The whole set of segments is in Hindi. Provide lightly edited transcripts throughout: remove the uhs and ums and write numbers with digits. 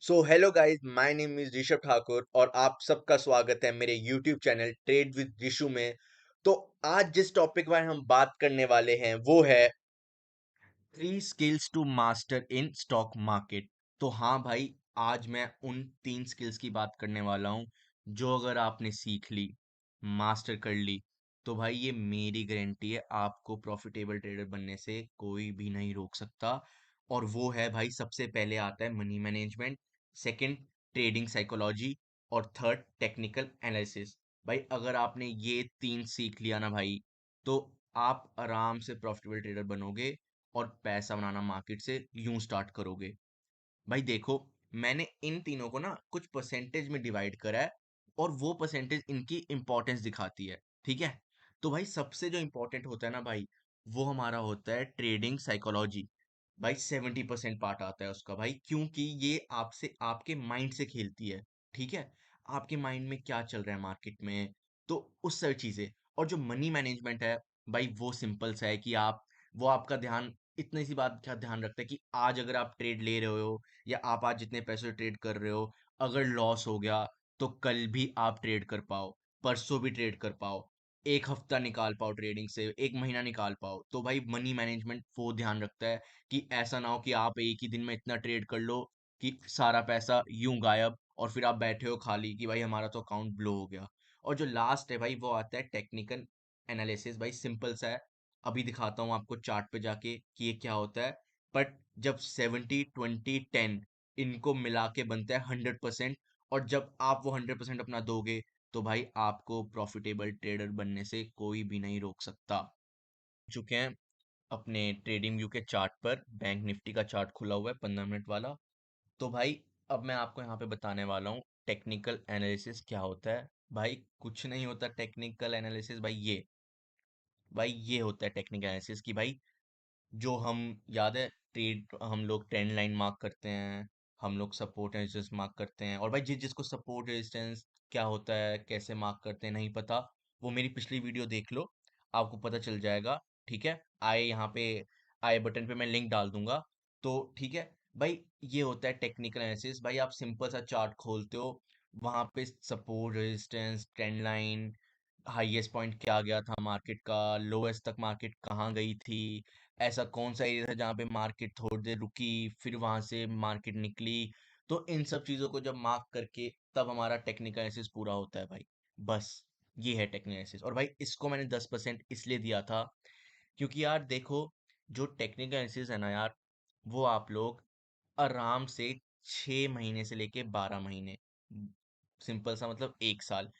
So hello guys, my name is Rishabh Thakur और आप सबका स्वागत है मेरे YouTube channel trade with Rishu में। तो आज जिस टॉपिक पर हम बात करने वाले हैं वो है 3 skills to master in stock market. तो हाँ भाई, आज मैं उन 3 स्किल्स की बात करने वाला हूँ जो अगर आपने सीख ली, मास्टर कर ली, तो भाई ये मेरी गारंटी है आपको प्रॉफिटेबल ट्रेडर बनने से कोई भी नहीं रोक सकता। और वो है भाई, सबसे पहले आता है money management, second trading psychology और थर्ड टेक्निकल एनालिसिस। भाई अगर आपने ये 3 सीख लिया ना भाई, तो आप आराम से प्रॉफिटेबल ट्रेडर बनोगे और पैसा बनाना मार्केट से यूं स्टार्ट करोगे। भाई देखो, मैंने इन तीनों को ना कुछ परसेंटेज में डिवाइड करा है और वो परसेंटेज इनकी इंपॉर्टेंस दिखाती है। ठीक है, तो भाई सबसे जो इंपॉर्टेंट होता है ना भाई, वो हमारा होता है ट्रेडिंग साइकोलॉजी। भाई 70% पार्ट आता है उसका भाई, क्योंकि ये आपसे आपके माइंड से खेलती है। ठीक है, आपके माइंड में क्या चल रहा है मार्केट में, तो उस सारी चीजें। और जो मनी मैनेजमेंट है भाई, वो सिंपल सा है कि आप, वो आपका ध्यान इतनी सी बात का ध्यान रखता है कि आज अगर आप ट्रेड ले रहे हो या आप आज जितने पैसे ट्रेड कर रहे हो, अगर लॉस हो गया तो कल भी आप ट्रेड कर पाओ, परसों भी ट्रेड कर पाओ, एक हफ्ता निकाल पाओ ट्रेडिंग से, एक महीना निकाल पाओ। तो भाई मनी मैनेजमेंट वो ध्यान रखता है कि ऐसा ना हो कि आप एक ही दिन में इतना ट्रेड कर लो कि सारा पैसा यूं गायब और फिर आप बैठे हो खाली कि भाई हमारा तो अकाउंट ब्लो हो गया। और जो लास्ट है भाई, वो आता है टेक्निकल एनालिसिस। भाई सिंपल सा है, अभी दिखाता हूँ आपको चार्ट पे जाके कि ये क्या होता है। बट जब 70 20 10 इनको मिला के बनता है 100%, और जब आप वो 100% अपना दोगे, तो भाई आपको प्रॉफिटेबल ट्रेडर बनने से कोई भी नहीं रोक सकता। चुके हैं अपने ट्रेडिंग व्यू के चार्ट पर, बैंक निफ्टी का चार्ट खुला हुआ है 15 मिनट वाला। तो भाई अब मैं आपको यहाँ पे बताने वाला हूँ टेक्निकल एनालिसिस क्या होता है। भाई कुछ नहीं होता टेक्निकल एनालिसिस, भाई ये होता है टेक्निकल एनालिसिस कि भाई, जो हम, याद है ट्रेड, हम लोग ट्रेंड लाइन मार्क करते हैं, हम लोग सपोर्ट रेजिस्टेंस मार्क करते हैं। और भाई जिसको सपोर्ट रेजिस्टेंस क्या होता है, कैसे मार्क करते हैं नहीं पता, वो मेरी पिछली वीडियो देख लो, आपको पता चल जाएगा। ठीक है, आए यहाँ पे, आई बटन पे मैं लिंक डाल दूंगा। तो ठीक है भाई, ये होता है टेक्निकल एनालिसिस। भाई आप सिंपल सा चार्ट खोलते हो, वहां पे support resistance trend line, highest point क्या गया था मार्केट का, लोएस्ट तक मार्केट कहाँ गई थी, ऐसा कौन सा एरिया था जहाँ पे मार्केट थोड़ी देर रुकी, फिर वहां से मार्केट निकली। तो इन सब चीजों को जब मार्क करके तब हमारा टेक्निकल एनालिसिस पूरा होता है भाई। बस ये है टेक्निकल एनालिसिस। और भाई इसको मैंने 10% इसलिए दिया था क्योंकि यार देखो, जो टेक्निकल एनालिसिस है ना यार, वो आप लोग आराम से 6 महीने से लेके 12 महीने, सिंपल सा मतलब 1 साल,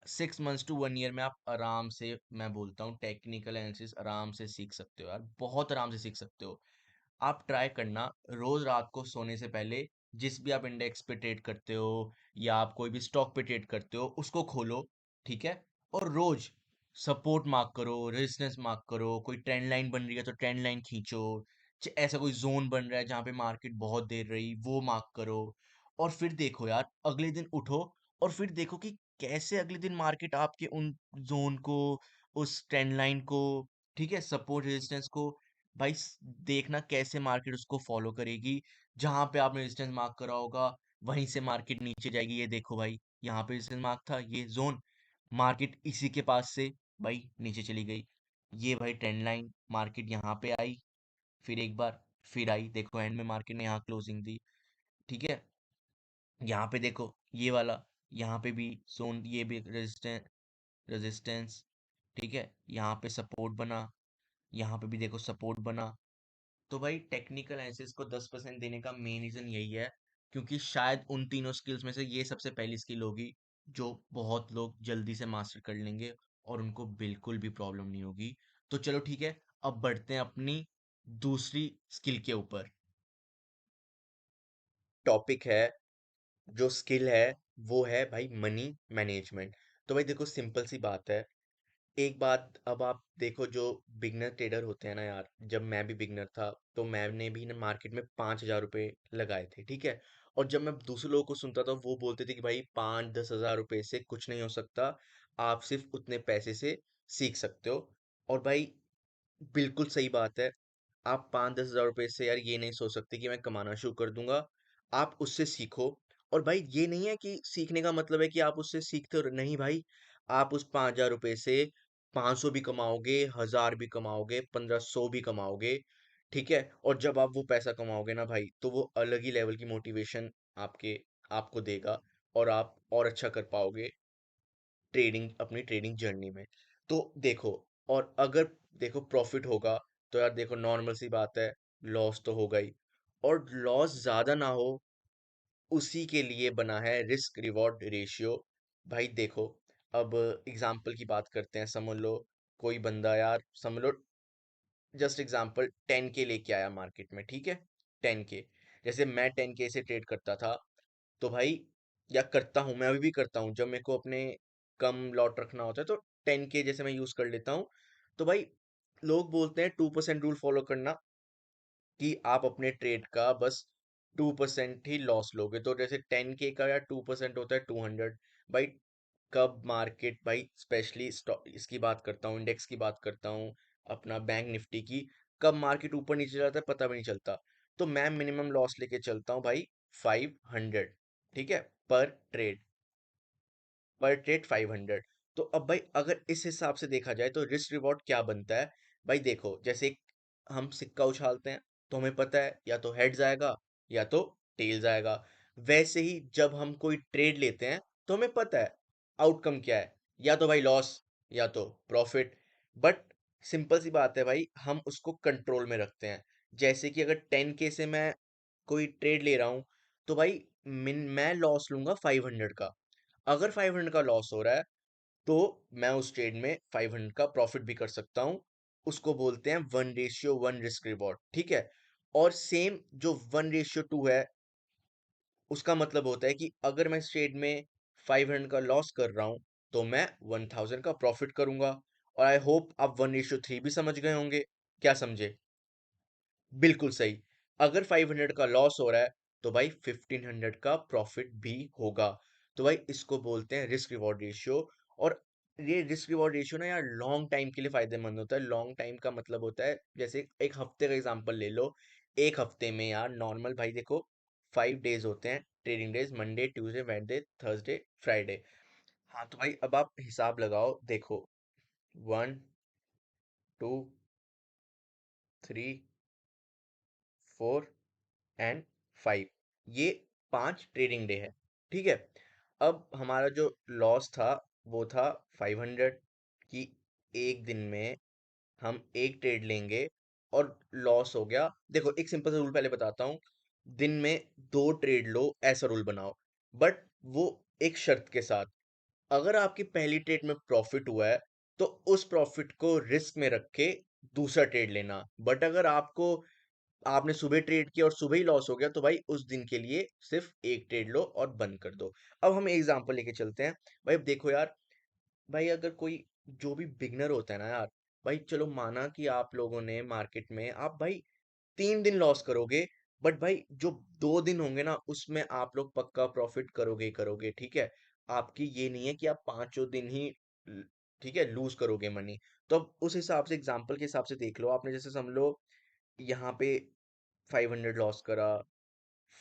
6 मंथ्स टू 1 ईयर में आप आराम से, मैं बोलता हूँ टेक्निकल एनालिसिस आराम से सीख सकते हो यार, बहुत आराम से सीख सकते हो। आप ट्राई करना, रोज रात को सोने से पहले, जिस भी आप इंडेक्स पे ट्रेड करते हो या आप कोई भी स्टॉक पे ट्रेड करते हो, उसको खोलो। ठीक है, और रोज सपोर्ट मार्क करो, रेजिस्टेंस मार्क करो, कोई ट्रेंड लाइन बन रही है तो ट्रेंड लाइन खींचो, ऐसा कोई जोन बन रहा है जहाँ पे मार्केट बहुत देर रही, वो मार्क करो। और फिर देखो यार, अगले दिन उठो और फिर देखो कि कैसे अगले दिन मार्केट आपके उन जोन को, उस ट्रेंड लाइन को, ठीक है, सपोर्ट रेजिस्टेंस को, भाई देखना कैसे मार्केट उसको फॉलो करेगी। जहां पे आपने रेजिस्टेंस मार्क करा होगा, वहीं से मार्केट नीचे जाएगी। ये देखो भाई, यहाँ पे रेजिस्टेंस मार्क था, ये जोन, मार्केट इसी के पास से भाई नीचे चली गई। ये भाई ट्रेंड लाइन, मार्केट यहाँ पे आई, फिर एक बार फिर आई, देखो एंड में मार्केट ने यहाँ क्लोजिंग दी। ठीक है, यहाँ पे देखो ये वाला, यहाँ पे भी जोन, ये भी रेजिस्टेंस, रेजिस्टेंस, ठीक है, यहाँ पे सपोर्ट बना, यहाँ पे भी देखो सपोर्ट बना। तो भाई टेक्निकल एनालिसिस को 10% देने का मेन रीजन यही है, क्योंकि शायद उन तीनों स्किल्स में से ये सबसे पहली स्किल होगी जो बहुत लोग जल्दी से मास्टर कर लेंगे और उनको बिल्कुल भी प्रॉब्लम नहीं होगी। तो चलो ठीक है, अब बढ़ते हैं अपनी दूसरी स्किल के ऊपर। टॉपिक है, जो स्किल है वो है भाई मनी मैनेजमेंट। तो भाई देखो, सिंपल सी बात है, एक बात अब आप देखो, जो बिगनर ट्रेडर होते हैं ना यार, जब मैं भी बिगनर था तो मैंने भी ना मार्केट में 5,000 रुपए लगाए थे। ठीक है, और जब मैं दूसरे लोगों को सुनता था, वो बोलते थे कि भाई 5-10 हज़ार रुपए से कुछ नहीं हो सकता, आप सिर्फ उतने पैसे से सीख सकते हो। और भाई बिल्कुल सही बात है, आप 5-10 हज़ार रुपए से यार ये नहीं सोच सकते कि मैं कमाना शुरू कर दूंगा। आप उससे सीखो। और भाई ये नहीं है कि सीखने का मतलब है कि आप उससे सीखते हो, नहीं भाई। आप उस 5,000 रुपए से 500 भी कमाओगे, 1,000 भी कमाओगे, 1,500 भी कमाओगे। ठीक है, और जब आप वो पैसा कमाओगे ना भाई, तो वो अलग ही लेवल की मोटिवेशन आपके आपको देगा, और आप और अच्छा कर पाओगे ट्रेडिंग, अपनी ट्रेडिंग जर्नी में। तो देखो, और अगर देखो प्रॉफिट होगा, तो यार देखो नॉर्मल सी बात है, लॉस तो होगा ही। और लॉस ज्यादा ना हो, उसी के लिए बना है रिस्क रिवॉर्ड रेशियो। भाई देखो, अब एग्जाम्पल की बात करते हैं। समझ लो कोई बंदा, यार समझ लो, जस्ट एग्जाम्पल, 10K लेके आया मार्केट में, ठीक है। 10K, जैसे मैं 10K से ट्रेड करता था, तो भाई, या करता हूँ, मैं अभी भी करता हूँ, जब मेरे को अपने कम लॉट रखना होता है तो 10K जैसे मैं यूज कर लेता हूँ। तो भाई, लोग बोलते हैं 2% रूल फॉलो करना, कि आप अपने ट्रेड का बस 2% ही लॉस लोगे। तो जैसे 10K का या 2% होता है 200। भाई, कब मार्केट, भाई स्पेशली स्टॉक इसकी बात करता हूँ, इंडेक्स की बात करता हूँ, अपना बैंक निफ्टी की, कब मार्केट ऊपर नीचे जाता है पता भी नहीं चलता। तो मैं मिनिमम लॉस लेके चलता हूँ भाई, 500, ठीक है, पर ट्रेड, 500। तो अब भाई, अगर इस हिसाब से देखा जाए तो रिस्क रिवॉर्ड क्या बनता है। भाई देखो, जैसे हम सिक्का उछालते हैं, तो हमें पता है या तो हेड्स आएगा या तो टेल्स आएगा। वैसे ही जब हम कोई ट्रेड लेते हैं, तो हमें पता है आउटकम क्या है, या तो भाई लॉस या तो प्रॉफिट। बट सिंपल सी बात है भाई, हम उसको कंट्रोल में रखते हैं। जैसे कि अगर 10K से मैं कोई ट्रेड ले रहा हूँ, तो भाई मैं लॉस लूंगा 500 का। अगर 500 का लॉस हो रहा है, तो मैं उस ट्रेड में 500 का प्रॉफिट भी कर सकता हूँ। उसको बोलते हैं 1:1 रिस्क रिवॉर्ड, ठीक है। और सेम जो 1:2 है, उसका मतलब होता है कि अगर मैं इस ट्रेड में 500 का लॉस कर रहा हूँ, तो मैं 1000 का प्रॉफिट करूंगा। और आई होप आप 1:3 भी समझ गए होंगे। क्या समझे? बिल्कुल सही। अगर 500 का लॉस हो रहा है, तो भाई 1500 का प्रॉफिट भी होगा। तो भाई, इसको बोलते हैं रिस्क रिवॉर्ड रेशियो। और ये रिस्क रिवॉर्ड रेशियो ना यार, लॉन्ग टाइम के लिए फायदेमंद होता है। लॉन्ग टाइम का मतलब होता है, जैसे एक हफ्ते का एग्जांपल ले लो। एक हफ्ते में यार नॉर्मल, भाई देखो, 5 डेज होते हैं trading days, Monday, Tuesday, Wednesday, Thursday, Friday. हाँ, तो भाई अब आप हिसाब लगाओ, देखो, 1, 2, 3, 4 एंड 5, ये 5 ट्रेडिंग डे है, ठीक है। अब हमारा जो लॉस था, वो था 500, कि एक दिन में हम एक ट्रेड लेंगे और लॉस हो गया। देखो, एक सिंपल सा रूल पहले बताता हूँ। दिन में 2 ट्रेड लो, ऐसा रूल बनाओ। बट वो एक शर्त के साथ, अगर आपकी पहली ट्रेड में प्रॉफिट हुआ है, तो उस प्रॉफिट को रिस्क में रख के दूसरा ट्रेड लेना। बट अगर आपने सुबह ट्रेड किया और सुबह ही लॉस हो गया, तो भाई उस दिन के लिए सिर्फ एक ट्रेड लो और बंद कर दो। अब हम एग्जांपल लेके चलते हैं। भाई अब देखो यार, भाई अगर कोई जो भी बिगनर होता है ना यार, भाई चलो माना कि आप लोगों ने मार्केट में, आप भाई 3 दिन लॉस करोगे, बट भाई जो 2 दिन होंगे ना, उसमें आप लोग पक्का प्रॉफिट करोगे ही करोगे, ठीक है। आपकी ये नहीं है कि आप पांचों दिन ही ल- ठीक है, लूज करोगे मनी। तो अब उस हिसाब से, एग्जाम्पल के हिसाब से देख लो, आपने जैसे समझ लो यहाँ पे 500 लॉस करा,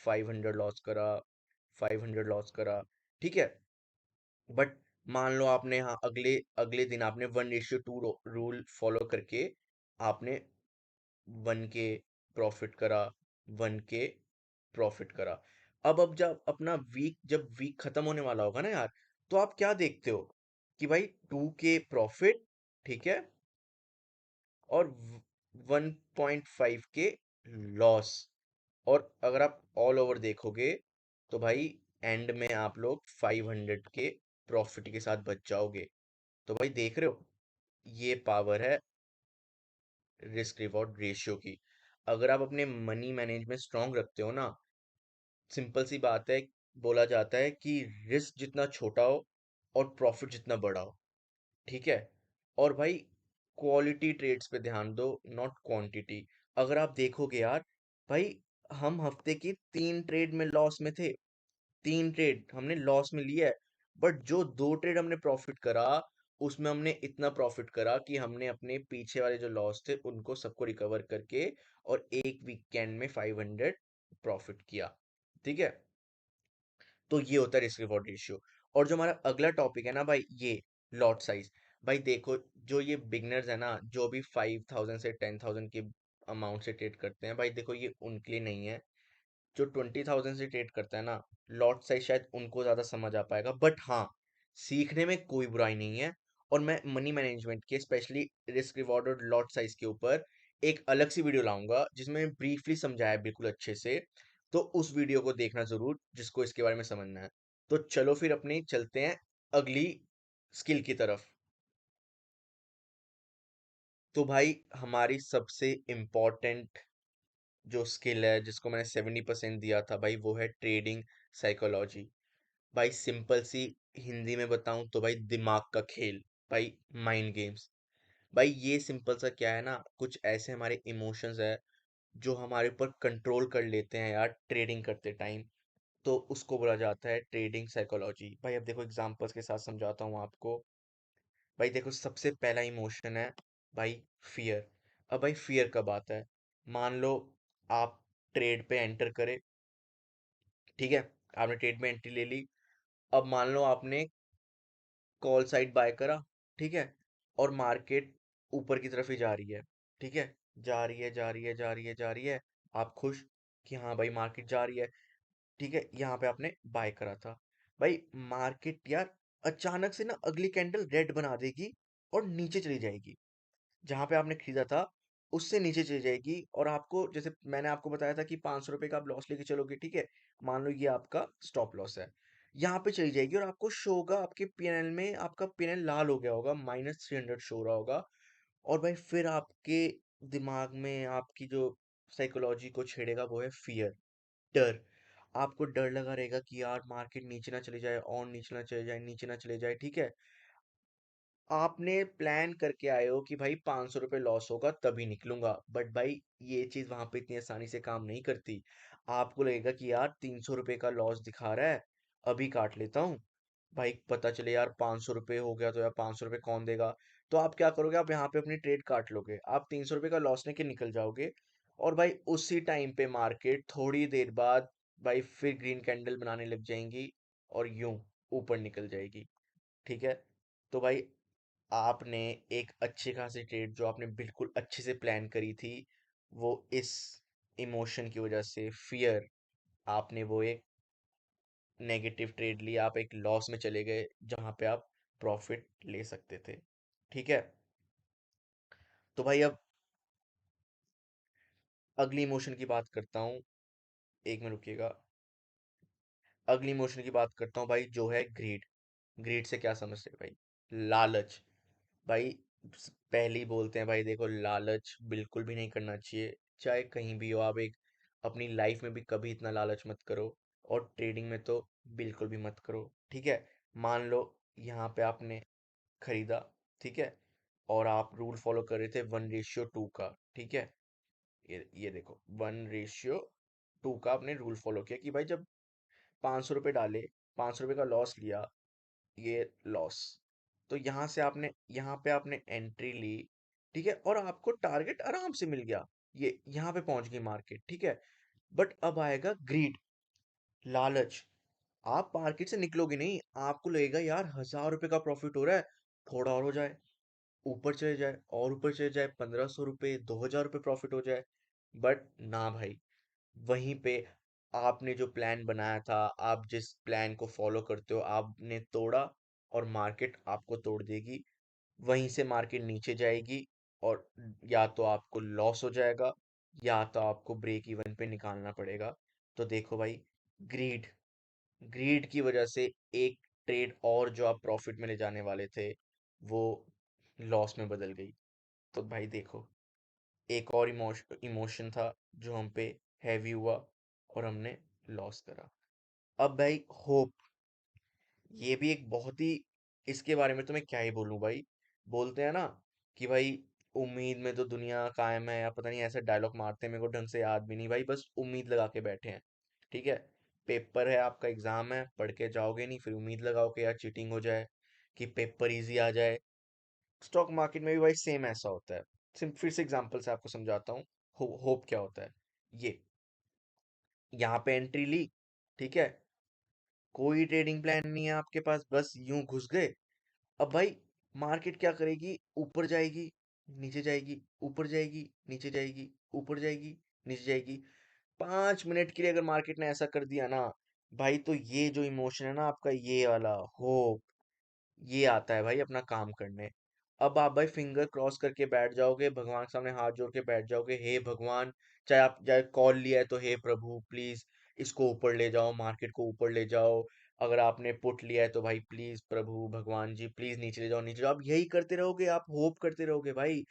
500 लॉस करा, 500 लॉस करा, ठीक है। बट मान लो आपने, हाँ, अगले अगले दिन आपने 1:2 रूल फॉलो करके आपने 1K प्रॉफिट करा, 1K प्रॉफिट करा। अब जब अपना वीक, जब वीक खत्म होने वाला होगा ना यार, तो आप क्या देखते हो कि भाई 2K प्रॉफिट, ठीक है, और 1.5K लॉस। और अगर आप ऑल ओवर देखोगे, तो भाई एंड में आप लोग 500 के प्रॉफिट के साथ बच जाओगे। तो भाई देख रहे हो, ये पावर है रिस्क रिवॉर्ड रेशियो की। अगर आप अपने मनी मैनेजमेंट स्ट्रांग रखते हो ना, सिंपल सी बात है, बोला जाता है कि रिस्क जितना छोटा हो और प्रॉफिट जितना बड़ा हो, ठीक है। और भाई, क्वालिटी ट्रेड्स पे ध्यान दो, नॉट क्वांटिटी। अगर आप देखोगे यार, भाई हम हफ्ते की 3 ट्रेड में लॉस में थे, 3 ट्रेड हमने लॉस में लिया है। बट जो 2 ट्रेड हमने प्रॉफिट करा, उसमें हमने इतना प्रॉफिट करा कि हमने अपने पीछे वाले जो लॉस थे उनको सबको रिकवर करके और एक वीकेंड में 500 प्रॉफिट किया। ठीक है। तो ये होता है रिस्क रिवॉर्ड रेशियो। और जो हमारा अगला टॉपिक है ना भाई, ये लॉट साइज। भाई देखो, जो ये बिगनर्स है ना, जो भी 5,000 से 10,000 के अमाउंट से ट्रेड करते हैं, भाई देखो ये उनके लिए नहीं है। जो 20,000 से ट्रेड करता है ना, लॉट साइज शायद उनको ज्यादा समझ आ पाएगा, बट हाँ, सीखने में कोई बुराई नहीं है। और मैं मनी मैनेजमेंट के, स्पेशली रिस्क रिवॉर्ड और लॉट साइज के ऊपर एक अलग सी वीडियो लाऊंगा जिसमें ब्रीफली समझाया है बिल्कुल अच्छे से। तो उस वीडियो को देखना जरूर, जिसको इसके बारे में समझना है। तो चलो फिर अपनी चलते हैं अगली स्किल की तरफ। तो भाई हमारी सबसे इम्पोर्टेंट जो स्किल है, जिसको मैंने 70% दिया था भाई, वो है ट्रेडिंग साइकोलॉजी। भाई सिंपल सी हिंदी में बताऊं तो भाई दिमाग का खेल, भाई माइंड गेम्स। भाई ये सिंपल सा क्या है ना, कुछ ऐसे हमारे इमोशंस है जो हमारे ऊपर कंट्रोल कर लेते हैं यार ट्रेडिंग करते टाइम। तो उसको बोला जाता है ट्रेडिंग साइकोलॉजी। भाई अब देखो एग्जांपल्स के साथ समझाता हूँ आपको। भाई देखो, सबसे पहला इमोशन है भाई फियर। अब भाई फियर कब आता है? मान लो आप ट्रेड पे एंटर करे, ठीक है, आपने ट्रेड में एंट्री ले ली। अब मान लो आपने कॉल साइड बाय करा, ठीक है, और मार्केट ऊपर की तरफ ही जा रही है, ठीक है, जा रही है, जा रही है, जा रही है, जा रही है। आप खुश कि हाँ भाई मार्केट जा रही है, ठीक है, यहाँ पे आपने बाय करा था। भाई मार्केट यार अचानक से ना अगली कैंडल रेड बना देगी और नीचे चली जाएगी, जहां पे आपने खरीदा था उससे नीचे चली जाएगी। और आपको, जैसे मैंने आपको बताया था कि 500 रुपए का आप लॉस लेके चलोगे, ठीक है, मान लो ये आपका स्टॉप लॉस है, यहाँ पे चली जाएगी और आपको शो होगा आपके पीएनएल में, आपका पीएनएल लाल हो गया होगा, -300 शो हो रहा होगा। और भाई फिर आपके दिमाग में आपकी जो साइकोलॉजी को छेड़ेगा वो है फियर, डर। आपको डर लगा रहेगा कि यार मार्केट नीचे ना चली जाए, और नीचे ना चले जाए, नीचे ना चले जाए, ठीक है। आपने प्लान करके आए हो कि भाई 500 रुपये लॉस होगा तभी निकलूंगा, बट भाई ये चीज वहां पे इतनी आसानी से काम नहीं करती। आपको लगेगा कि यार 300 रुपये का लॉस दिखा रहा है, अभी काट लेता हूँ। भाई पता चले यार 500 रुपये हो गया, तो यार 500 रुपये कौन देगा? तो आप क्या करोगे, आप यहाँ पे अपनी ट्रेड काट लोगे, आप 300 रुपये का लॉस लेके निकल जाओगे। और भाई उसी टाइम पे मार्केट थोड़ी देर बाद भाई फिर ग्रीन कैंडल बनाने लग जाएंगी और यूं ऊपर निकल जाएगी, ठीक है। तो भाई आपने एक अच्छी खासी ट्रेड जो आपने बिल्कुल अच्छे से प्लान करी थी, वो इस इमोशन की वजह से, फियर, आपने वो एक नेगेटिव ट्रेड ली, आप एक लॉस में चले गए जहां पे आप प्रॉफिट ले सकते थे, ठीक है। तो भाई अब अगली इमोशन की बात करता हूँ, एक मिनट रुकिएगा। अगली इमोशन की बात करता हूँ भाई, जो है ग्रीड। ग्रीड से क्या समझते हैं भाई? लालच। भाई पहले ही बोलते हैं भाई, देखो लालच बिल्कुल भी नहीं करना चाहिए, चाहे कहीं भी हो आप। एक अपनी लाइफ में भी कभी इतना लालच मत करो, और ट्रेडिंग में तो बिल्कुल भी मत करो, ठीक है। मान लो यहाँ पे आपने खरीदा, ठीक है, और आप रूल फॉलो कर रहे थे 1:2 का, ठीक है। ये देखो 1:2 का आपने रूल फॉलो किया कि भाई जब 500 रुपये डाले, 500 रुपये का लॉस लिया, ये लॉस। तो यहाँ पे आपने एंट्री ली, ठीक है, और आपको टारगेट आराम से मिल गया, ये यहाँ पे पहुंच गई मार्केट, ठीक है। बट अब आएगा ग्रीड, लालच। आप मार्केट से निकलोगे नहीं, आपको लगेगा यार 1,000 रुपए का प्रॉफिट हो रहा है, थोड़ा और हो जाए, ऊपर चले जाए, और ऊपर चले जाए, 1,500 रुपये, 2,000 रुपये प्रॉफिट हो जाए। बट ना भाई, वहीं पे आपने जो प्लान बनाया था, आप जिस प्लान को फॉलो करते हो, आपने तोड़ा, और मार्केट आपको तोड़ देगी। वहीं से मार्केट नीचे जाएगी, और या तो आपको लॉस हो जाएगा, या तो आपको ब्रेक इवन पे निकालना पड़ेगा। तो देखो भाई, ग्रीड, ग्रीड की वजह से एक ट्रेड और जो आप प्रॉफिट में ले जाने वाले थे, वो लॉस में बदल गई। तो भाई देखो, एक और इमोशन था जो हम पे हैवी हुआ, और हमने लॉस करा। अब भाई होप, ये भी एक बहुत ही, इसके बारे में तो मैं क्या ही बोलूं भाई। बोलते हैं ना कि भाई उम्मीद में तो दुनिया कायम है, या पता नहीं ऐसे डायलॉग मारते हैं, मेरे को ढंग से याद भी नहीं भाई, बस उम्मीद लगा के बैठे हैं, ठीक है। पेपर है, आपका एग्जाम है, पढ़ के जाओगे नहीं, फिर उम्मीद लगाओ कि यार चीटिंग हो जाए, कि पेपर इजी आ जाए। स्टॉक मार्केट में भी भाई सेम ऐसा होता है। फिर से एग्जांपल से आपको समझाता हूँ। होप क्या होता है, ये यहाँ पे एंट्री ली, ठीक है, कोई ट्रेडिंग प्लान नहीं है आपके पास, बस यूं घुस गए। अब भाई मार्केट क्या करेगी? ऊपर जाएगी, नीचे जाएगी, ऊपर जाएगी, नीचे जाएगी, ऊपर जाएगी, नीचे जाएगी। 5 मिनट के लिए अगर मार्केट ने ऐसा कर दिया ना भाई, तो ये जो इमोशन है ना आपका, ये वाला होप, ये आता है भाई अपना काम करने। अब आप भाई फिंगर क्रॉस करके बैठ जाओगे, भगवान के सामने हाथ जोड़ के बैठ जाओगे, हे भगवान, चाहे आप चाहे कॉल लिया है तो हे प्रभु प्लीज इसको ऊपर ले जाओ, मार्केट को ऊपर ले जाओ। अगर आपने पुट लिया है तो भाई प्लीज प्रभु भगवान जी प्लीज नीचे ले जाओ, नीचे जाओ। आप यही करते रहोगे, आप होप करते रहोगे भाई।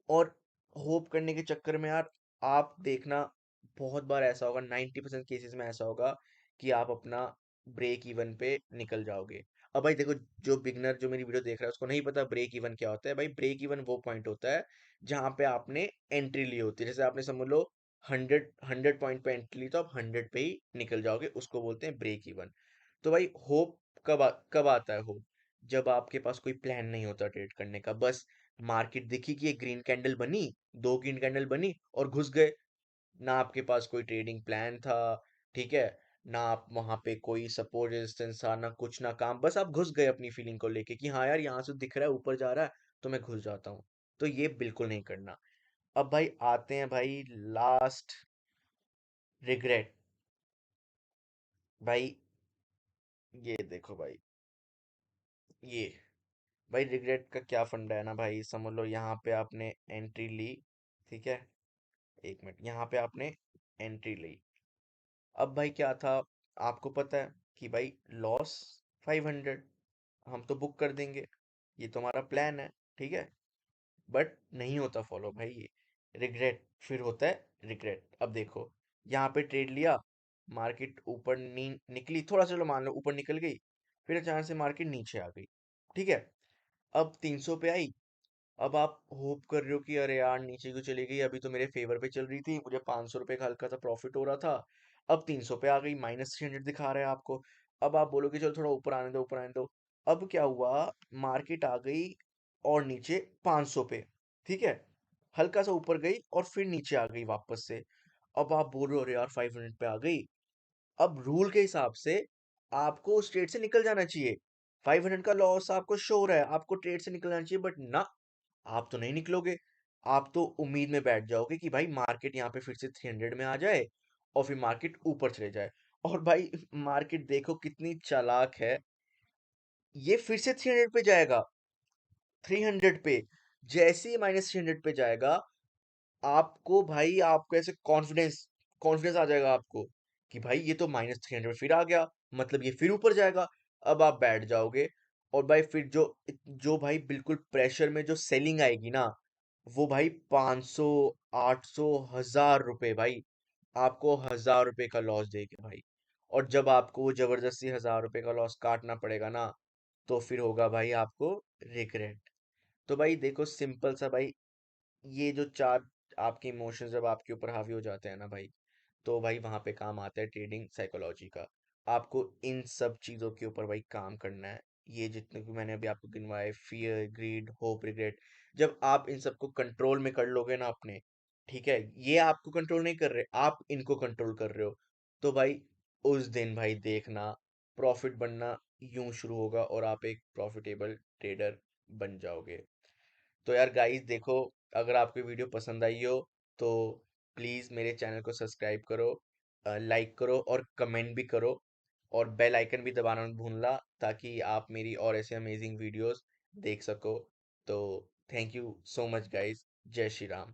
और होप करने के चक्कर में यार, आप देखना, बहुत बार ऐसा होगा, 90% केसेस में ऐसा होगा कि आप अपना ब्रेक इवन पे निकल जाओगे। अब भाई देखो, जो बिगनर जो मेरी वीडियो देख रहा है उसको नहीं पता ब्रेक इवन क्या होता है। भाई ब्रेक इवन वो पॉइंट होता है जहां पे आपने एंट्री ली होती है। जैसे आपने समझ लो 100 पॉइंट पे एंट्री ली, तो आप 100 पे ही निकल जाओगे, उसको बोलते हैं ब्रेक इवन। तो भाई होप कब आता है होप? जब आपके पास कोई प्लान नहीं होता ट्रेड करने का, बस मार्केट दिखी कि एक ग्रीन कैंडल बनी, दो ग्रीन कैंडल बनी और घुस गए। ना आपके पास कोई ट्रेडिंग प्लान था, ठीक है, ना आप वहां पे कोई सपोर्ट रेजिस्टेंस था, ना कुछ ना काम, बस आप घुस गए अपनी फीलिंग को लेके कि हाँ यार यहाँ से दिख रहा है ऊपर जा रहा है तो मैं घुस जाता हूँ। तो ये बिल्कुल नहीं करना। अब भाई आते हैं भाई लास्ट, रिग्रेट। भाई ये देखो भाई, ये भाई रिग्रेट का क्या फंडा है ना भाई, समझ लो यहाँ पे आपने एंट्री ली, ठीक है, 1 मिनट, यहाँ पे आपने एंट्री ली। अब भाई क्या था, आपको पता है कि भाई लॉस 500, हम तो बुक कर देंगे, ये तो हमारा प्लान है, ठीक है। बट नहीं होता फॉलो भाई ये, रिग्रेट फिर होता है, रिग्रेट। अब देखो, यहाँ पे ट्रेड लिया, मार्केट ऊपर निकली, थोड़ा सा चलो मान लो ऊपर निकल गई, फिर अचानक से मार्केट नीचे आ गई, ठीक है। अब 300 पे आई। अब आप होप कर रहे हो कि अरे यार नीचे क्यों चली गई, अभी तो मेरे फेवर पे चल रही थी, मुझे 500 रुपये का हल्का सा प्रॉफिट हो रहा था। अब 300 पे आ गई, -300 दिखा रहा है आपको। अब आप बोलोगे चलो थोड़ा ऊपर आने दो, ऊपर आने दो। अब क्या हुआ, मार्केट आ गई और नीचे 500 पे, ठीक है, हल्का सा ऊपर गई और फिर नीचे आ गई वापस से। अब आप बोल रहे हो अरे यार 500 पे आ गई। अब रूल के हिसाब से आपको उस ट्रेड से निकल जाना चाहिए। 500 का लॉस आपको शो हो रहा है, आपको ट्रेड से निकल जाना चाहिए, बट ना, आप तो नहीं निकलोगे। आप तो उम्मीद में बैठ जाओगे कि भाई मार्केट यहाँ पे फिर से 300 में आ जाए और फिर मार्केट ऊपर चले जाए। और भाई मार्केट देखो कितनी चालाक है, ये फिर से 300 पे जाएगा, 300 पे, जैसे ही -300 पे जाएगा, आपको भाई, आपको ऐसे कॉन्फिडेंस कॉन्फिडेंस आ जाएगा आपको कि भाई ये तो -300 फिर आ गया, मतलब ये फिर ऊपर जाएगा। अब आप बैठ जाओगे और भाई फिर जो जो भाई बिल्कुल प्रेशर में जो सेलिंग आएगी ना, वो भाई 500, 800, 1000 रुपए भाई, आपको 1000 रुपए का लॉस देगी भाई। और जब आपको वो जबरदस्ती 1000 रुपए का लॉस काटना पड़ेगा ना, तो फिर होगा भाई आपको रिग्रेट। तो भाई देखो सिंपल सा भाई, ये जो चार आपके इमोशंस जब आपके ऊपर हावी हो जाते हैं ना भाई, तो भाई वहां पे काम आता है ट्रेडिंग साइकोलॉजी का। आपको इन सब चीजों के ऊपर भाई काम करना है। ये जितने भी मैंने अभी आपको गिनवाए, फियर, ग्रीड, होप, रिग्रेट, जब आप इन सबको कंट्रोल में कर लोगे ना अपने, ठीक है, ये आपको कंट्रोल नहीं कर रहे, आप इनको कंट्रोल कर रहे हो, तो भाई उस दिन भाई देखना, प्रॉफिट बनना यूं शुरू होगा और आप एक प्रॉफिटेबल ट्रेडर बन जाओगे। तो यार गाइस देखो, अगर आपको वीडियो पसंद आई हो तो प्लीज़ मेरे चैनल को सब्सक्राइब करो, लाइक करो और कमेंट भी करो, और बेल आइकन भी दबाना मत भूलना, ताकि आप मेरी और ऐसे अमेजिंग वीडियोस देख सको। तो thank you so much guys, जय श्री राम।